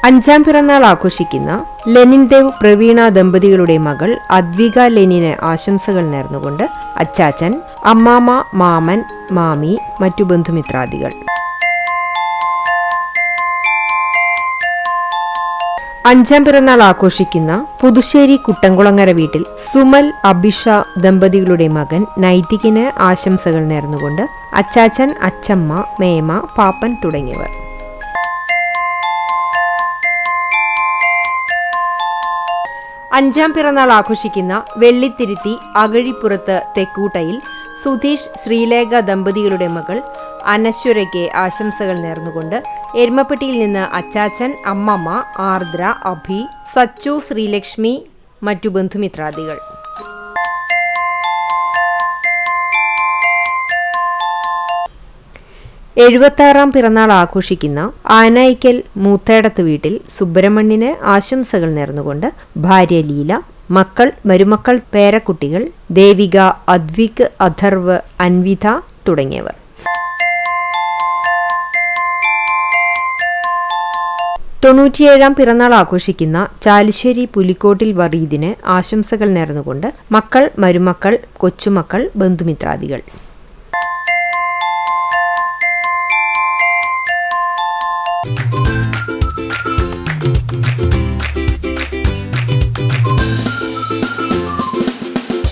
അഞ്ചാം പിറന്നാൾ ആഘോഷിക്കുന്ന ലെനിൻ ദേവ് പ്രവീണ ദമ്പതികളുടെ മകൾ അദ്വിക ലെനിന് ആശംസകൾ നേർന്നുകൊണ്ട് അച്ചാച്ചൻ, അമ്മാമ, മാമൻ, മാമി, മറ്റു ബന്ധുമിത്രാദികൾ. അഞ്ചാം പിറന്നാൾ ആഘോഷിക്കുന്ന പുതുശ്ശേരി കുട്ടംകുളങ്ങര വീട്ടിൽ സുമൽ, അഭിഷ ദമ്പതികളുടെ മകൻ നൈതികിന് ആശംസകൾ നേർന്നുകൊണ്ട് അച്ചാച്ചൻ, അച്ചമ്മ, മേമ, പാപ്പൻ തുടങ്ങിയവർ. അഞ്ചാം പിറന്നാൾ ആഘോഷിക്കുന്ന വെള്ളിത്തിരുത്തി അകഴിപ്പുറത്ത് തെക്കൂട്ടയിൽ സുധീഷ്, ശ്രീലേഖ ദമ്പതികളുടെ മകൾ അനശ്വരയ്ക്ക് ആശംസകൾ നേർന്നുകൊണ്ട് എരുമപ്പെട്ടിയിൽ നിന്ന് അച്ചാച്ചൻ, അമ്മമ്മ, ആർദ്ര, അഭി, സച്ചു, ശ്രീലക്ഷ്മി, മറ്റു ബന്ധുമിത്രാദികൾ. എഴുപത്താറാം പിറന്നാൾ ആഘോഷിക്കുന്ന ആനായിക്കൽ മൂത്തേടത്ത് വീട്ടിൽ സുബ്രഹ്മണ്യന് ആശംസകൾ നേർന്നുകൊണ്ട് ഭാര്യ ലീല, മക്കൾ, മരുമക്കൾ, പേരക്കുട്ടികൾ ദേവിക, അദ്വിക്, അഥർവ്, അൻവിത തുടങ്ങിയവർ. തൊണ്ണൂറ്റിയേഴാം പിറന്നാൾ ആഘോഷിക്കുന്ന ചാലിശ്ശേരി പുലിക്കോട്ടിൽ വറീദിന് ആശംസകൾ നേർന്നുകൊണ്ട് മക്കൾ, മരുമക്കൾ, കൊച്ചുമക്കൾ, ബന്ധുമിത്രാദികൾ.